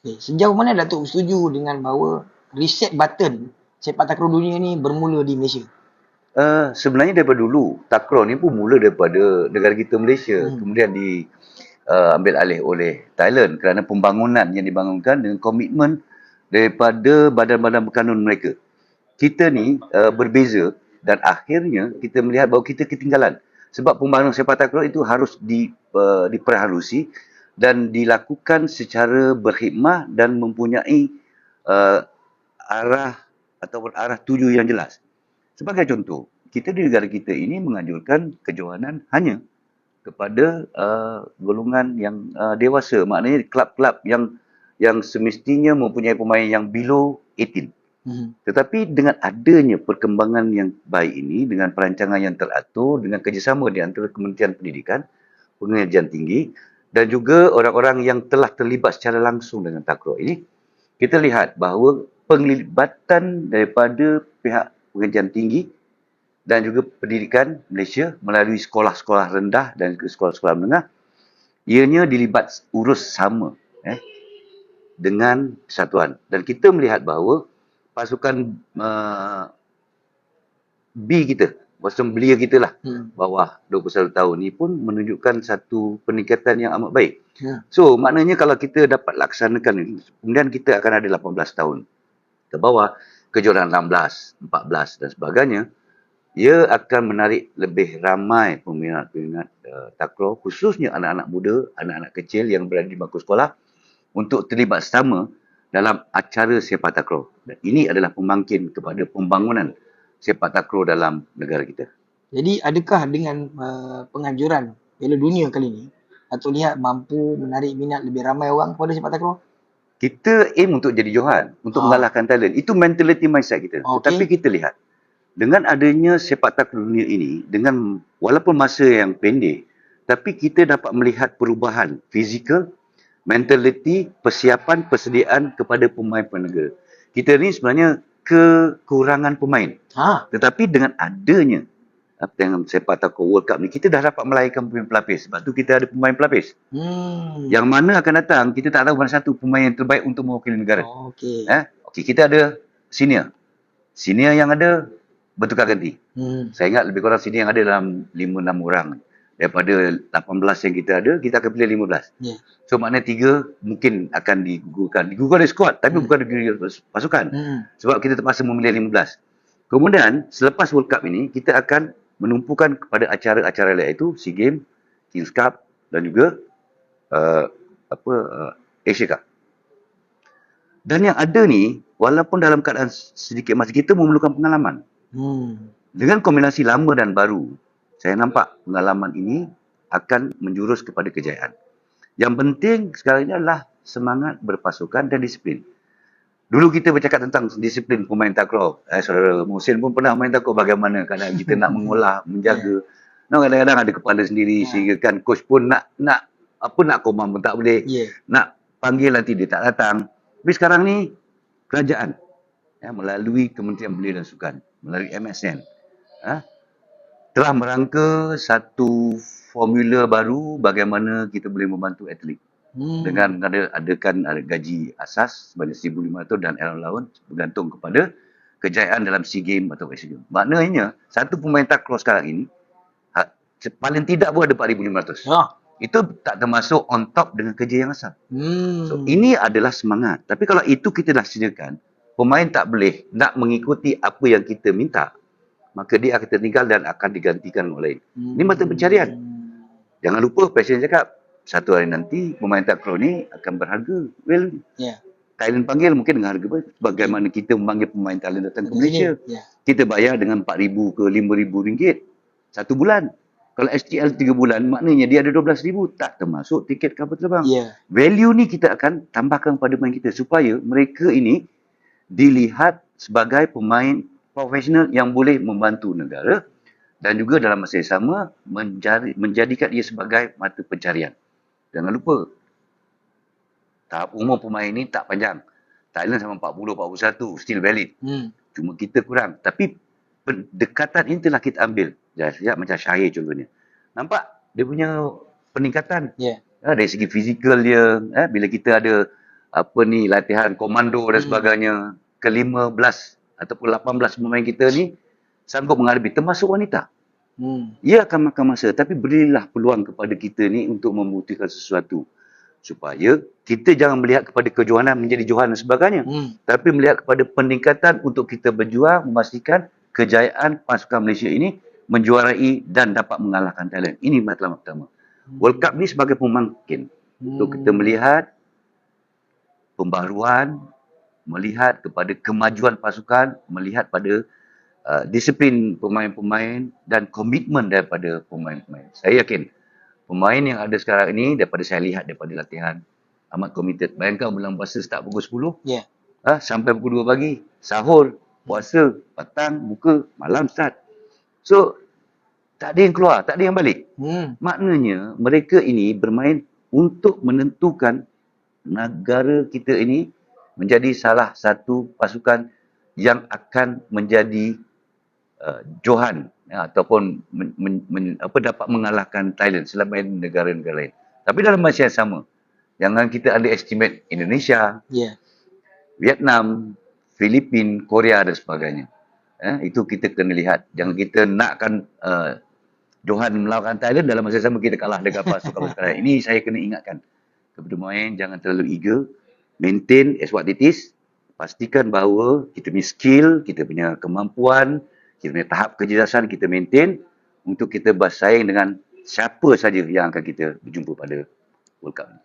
Okay. Sejauh mana Datuk setuju dengan bahawa reset button sepak takraw dunia ni bermula di Malaysia? Sebenarnya daripada dulu, takraw ni pun mula daripada negara kita Malaysia. Kemudian ambil alih oleh Thailand kerana pembangunan yang dibangunkan dengan komitmen daripada badan-badan berkanun mereka. Kita ni berbeza dan akhirnya kita melihat bahawa kita ketinggalan. Sebab pembangunan sepak takraw itu harus diperhalusi dan dilakukan secara berkhidmah dan mempunyai uh, arah ataupun arah tuju yang jelas. Sebagai contoh, kita di negara kita ini menganjurkan kejohanan hanya kepada golongan yang dewasa. Maknanya kelab-kelab yang semestinya mempunyai pemain yang below 18. Tetapi dengan adanya perkembangan yang baik ini, dengan perancangan yang teratur, dengan kerjasama di antara Kementerian Pendidikan, Pengajian Tinggi dan juga orang-orang yang telah terlibat secara langsung dengan takraw ini, kita lihat bahawa penglibatan daripada pihak Pengajian Tinggi dan juga pendidikan Malaysia melalui sekolah-sekolah rendah dan sekolah-sekolah menengah, ianya dilibat urus sama dengan persatuan. Dan kita melihat bahawa pasukan B kita, pasukan belia kita lah, bawah 21 tahun ni pun menunjukkan satu peningkatan yang amat baik. So, maknanya kalau kita dapat laksanakan ini, kemudian kita akan ada 18 tahun ke bawah, kejuaraan 16, 14 dan sebagainya, ia akan menarik lebih ramai peminat-peminat takraw, khususnya anak-anak muda, anak-anak kecil yang berada di bangku sekolah untuk terlibat sama dalam acara sepak takraw. Dan ini adalah pembangkit kepada pembangunan sepak takraw dalam negara kita. Jadi adakah dengan penganjuran Piala Dunia kali ini, Datuk lihat mampu menarik minat lebih ramai orang kepada sepak takraw? Kita aim untuk jadi johan, untuk mengalahkan Thailand. Itu mentality mindset kita. Tetapi kita lihat, dengan adanya sepak takraw dunia ini, dengan walaupun masa yang pendek, tapi kita dapat melihat perubahan fizikal, mentality, persiapan, persediaan kepada pemain negara. Kita ni sebenarnya kekurangan pemain. Tetapi dengan adanya dengan sepak takraw World Cup ni, kita dah dapat melahirkan pemain pelapis. Sebab tu kita ada pemain pelapis. Yang mana akan datang, kita tak tahu mana satu pemain yang terbaik untuk mewakili negara. Kita ada senior. Senior yang ada bertukar ganti. Saya ingat lebih kurang senior yang ada dalam 5-6 orang. Daripada 18 yang kita ada, kita akan pilih 15. So maknanya 3 mungkin akan digugurkan. Digugurkan dari squad, tapi bukan dari pasukan. Sebab kita terpaksa memilih 15. Kemudian, selepas World Cup ini, kita akan menumpukan kepada acara-acara lain, iaitu SEA Games, Kings Cup dan juga Asia Cup. Dan yang ada ni, walaupun dalam keadaan sedikit masa, kita memerlukan pengalaman. Dengan kombinasi lama dan baru, saya nampak pengalaman ini akan menjurus kepada kejayaan. Yang penting sekarang ini adalah semangat berpasukan dan disiplin. Dulu kita bercakap tentang disiplin pemain takraw. Saudara Muhsin pun pernah main takraw, bagaimana kadang kita nak mengolah, menjaga. Kadang-kadang ada kepala sendiri sehingga kan coach pun nak command pun tak boleh. Nak panggil nanti dia tak datang. Tapi sekarang ni kerajaan melalui Kementerian Belia dan Sukan, melalui MSN telah merangka satu formula baru bagaimana kita boleh membantu atlet. Dengan adakan gaji asas sebanyak 1,500 dan allowance bergantung kepada kejayaan dalam SEA Games atau Asia Games. Maknanya, satu pemain takraw sekarang ini, paling tidak pun ada 4,500. Itu tak termasuk on top dengan kerja yang asal. So, ini adalah semangat. Tapi kalau itu kita dah sediakan, pemain tak boleh nak mengikuti apa yang kita minta, maka dia akan tertinggal dan akan digantikan oleh ini mata pencarian. Jangan lupa Presiden cakap, satu hari nanti pemain takraw ni akan berharga. Thailand panggil mungkin dengan harga bagaimana kita memanggil pemain Thailand datang ke Malaysia. Kita bayar dengan 4,000 ke 5,000 ringgit satu bulan. Kalau STL 3 bulan, maknanya dia ada 12,000, tak termasuk tiket kapal terbang. Value ni kita akan tambahkan pada pemain kita supaya mereka ini dilihat sebagai pemain profesional yang boleh membantu negara dan juga dalam masa yang sama menjadikan dia sebagai mata pencarian. Jangan lupa, tahap umur pemain ni tak panjang. Thailand sama 40, 41, still valid. Cuma kita kurang. Tapi pendekatan ini telah kita ambil. Sejak macam Syahir contohnya. Nampak dia punya peningkatan. Dari segi fizikal dia, bila kita ada latihan komando dan sebagainya, ke-15 ataupun 18 pemain kita ni sanggup menghadapi, termasuk wanita. Ia akan makan masa, tapi berilah peluang kepada kita ni untuk membuktikan sesuatu. Supaya kita jangan melihat kepada kejohanan menjadi johan dan sebagainya. Tapi melihat kepada peningkatan untuk kita berjuang, memastikan kejayaan pasukan Malaysia ini menjuarai dan dapat mengalahkan Thailand. Ini matlamat pertama. World Cup ni sebagai pemangkin untuk kita melihat pembaharuan, melihat kepada kemajuan pasukan, melihat pada disiplin pemain-pemain dan komitmen daripada pemain-pemain. Saya yakin pemain yang ada sekarang ini, daripada saya lihat daripada latihan, amat committed. Bayangkan bulan puasa start pukul 10, sampai pukul 2 pagi, sahur, puasa, petang, buka, malam start. So, tak ada yang keluar, tak ada yang balik. Maknanya, mereka ini bermain untuk menentukan negara kita ini menjadi salah satu pasukan yang akan menjadi johan ataupun dapat mengalahkan Thailand selain negara-negara lain. Tapi dalam masa yang sama, jangan kita underestimate Indonesia, Vietnam, Filipin, Korea dan sebagainya. Itu kita kena lihat. Jangan kita nakkan johan melawan Thailand, dalam masa yang sama kita kalah dengan pasukan Thailand. Ini saya kena ingatkan kepada pemain, jangan terlalu eager, maintain as what it is, pastikan bahawa kita punya skill, kita punya kemampuan, kita punya tahap kecerdasan kita maintain untuk kita bersaing dengan siapa saja yang akan kita berjumpa pada World Cup ni.